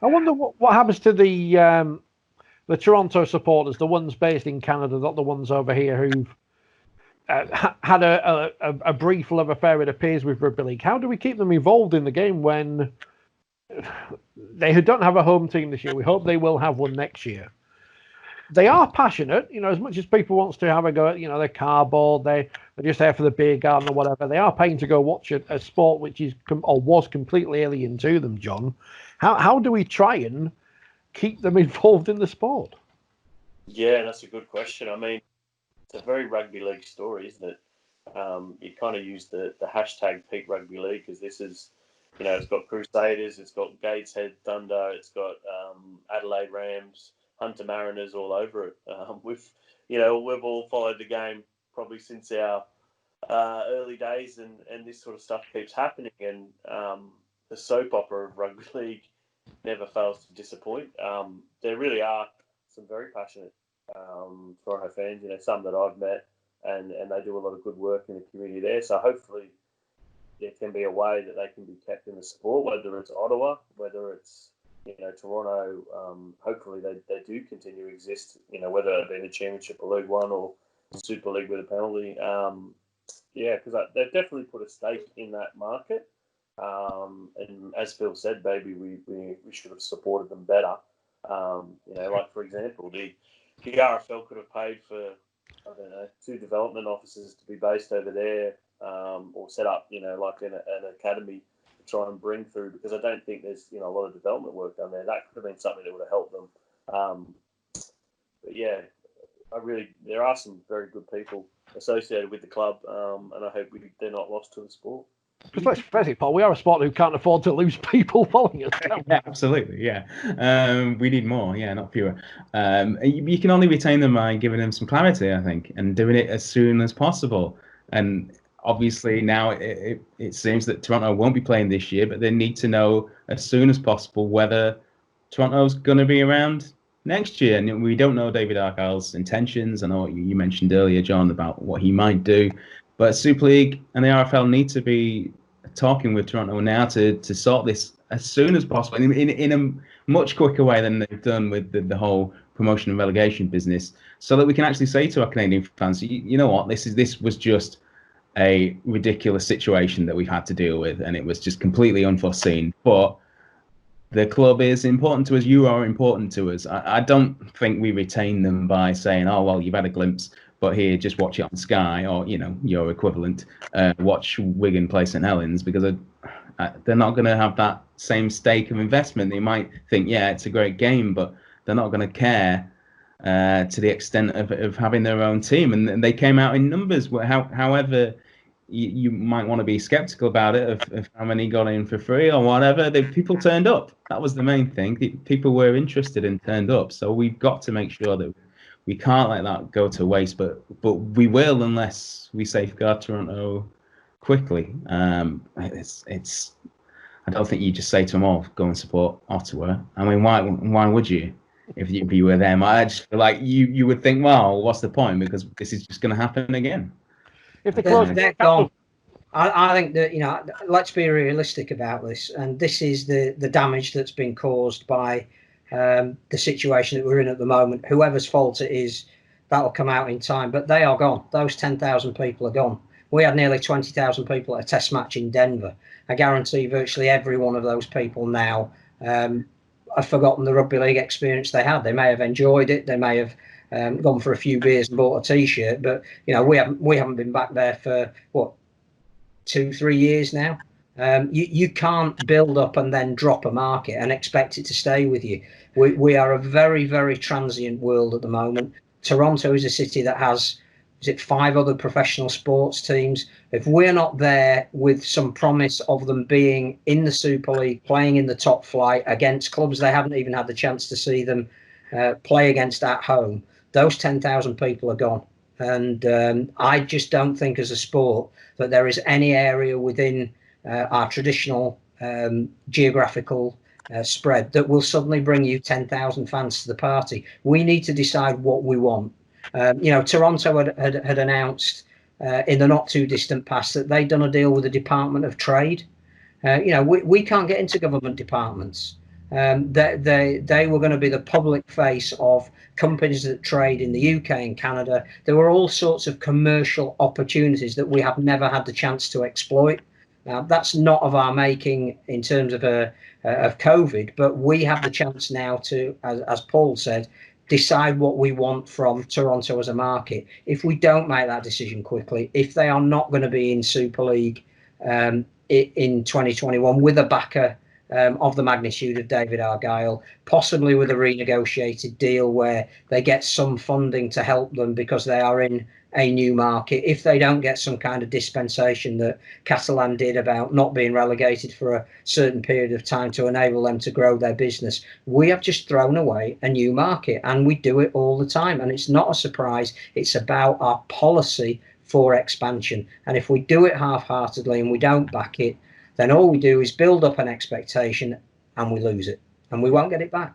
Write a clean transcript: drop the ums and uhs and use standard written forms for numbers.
I wonder what happens to the Toronto supporters, the ones based in Canada, not the ones over here who've had a brief love affair, it appears, with Rugby League. How do we keep them involved in the game when they don't have a home team this year? We hope they will have one next year. They are passionate, as much as people wants to have a go at, their cardboard, they're just there for the beer garden or whatever. They are paying to go watch a sport which is or was completely alien to them, John. How do we try and keep them involved in the sport? Yeah, that's a good question. I mean, it's a very rugby league story, isn't it? You kind of use the hashtag peak rugby league because this is, it's got Crusaders, it's got Gateshead Thunder, it's got Adelaide Rams, Hunter Mariners all over it. We've all followed the game probably since our early days, and this sort of stuff keeps happening. And the soap opera of rugby league never fails to disappoint. There really are some very passionate Toronto fans, some that I've met, and they do a lot of good work in the community there. So hopefully there can be a way that they can be kept in the sport, whether it's Ottawa, whether it's Toronto. Hopefully they do continue to exist, whether it be the Championship or League One or Super League with a penalty. Because they've definitely put a stake in that market. And as Phil said, maybe we should have supported them better. Like for example, the RFL could have paid for, 2 development officers to be based over there, or set up, like an academy to try and bring through, because I don't think there's, a lot of development work done there. That could have been something that would have helped them. But yeah, there are some very good people associated with the club, and I hope they're not lost to the sport. Because let's face it, Paul, we are a sport who can't afford to lose people following us. Yeah, absolutely, yeah. We need more, not fewer. You can only retain them by giving them some clarity, I think, and doing it as soon as possible. And obviously now it seems that Toronto won't be playing this year, but they need to know as soon as possible whether Toronto's going to be around next year. And we don't know David Argyle's intentions. I know what you mentioned earlier, John, about what he might do. But Super League and the RFL need to be talking with Toronto now to sort this as soon as possible, in a much quicker way than they've done with the whole promotion and relegation business, so that we can actually say to our Canadian fans, you know what, this was just a ridiculous situation that we've had to deal with, and it was just completely unforeseen. But the club is important to us. You are important to us. I don't think we retain them by saying, oh, well, you've had a glimpse, but here, just watch it on Sky or, your equivalent. Watch Wigan play St Helens, because they're not going to have that same stake of investment. They might think, yeah, it's a great game, but they're not going to care to the extent of having their own team. And they came out in numbers. However, you might want to be skeptical about it, of how many got in for free or whatever. People turned up. That was the main thing. People were interested and turned up. So we've got to make sure that we can't let that go to waste, but we will, unless we safeguard Toronto quickly. It's. I don't think you just say to them, "Oh, go and support Ottawa." I mean, why would you? If you were them, I just feel like you would think, "Well, what's the point?" Because this is just going to happen again. If they're gone. I think that let's be realistic about this, and this is the damage that's been caused by the situation that we're in at the moment. Whoever's fault it is, that'll come out in time. But they are gone. Those 10,000 people are gone. We had nearly 20,000 people at a test match in Denver. I guarantee virtually every one of those people now have forgotten the rugby league experience they had. They may have enjoyed it. They may have gone for a few beers and bought a T-shirt. But we haven't been back there for 2-3 years now. You can't build up and then drop a market and expect it to stay with you. We are a very, very transient world at the moment. Toronto is a city that has, 5 other professional sports teams. If we're not there with some promise of them being in the Super League, playing in the top flight against clubs they haven't even had the chance to see them play against at home, those 10,000 people are gone. And I just don't think as a sport that there is any area within our traditional geographical spread that will suddenly bring you 10,000 fans to the party. We need to decide what we want. Toronto had announced in the not too distant past that they'd done a deal with the Department of Trade. We can't get into government departments. They were going to be the public face of companies that trade in the UK and Canada. There were all sorts of commercial opportunities that we have never had the chance to exploit. Now, that's not of our making in terms of COVID, but we have the chance now to, as Paul said, decide what we want from Toronto as a market. If we don't make that decision quickly, if they are not going to be in Super League in 2021 with a backer of the magnitude of David Argyle, possibly with a renegotiated deal where they get some funding to help them because they are in a new market. If they don't get some kind of dispensation that Catalan did about not being relegated for a certain period of time to enable them to grow their business, we have just thrown away a new market, and we do it all the time. And it's not a surprise. It's about our policy for expansion. And if we do it half-heartedly and we don't back it, then all we do is build up an expectation and we lose it, and we won't get it back.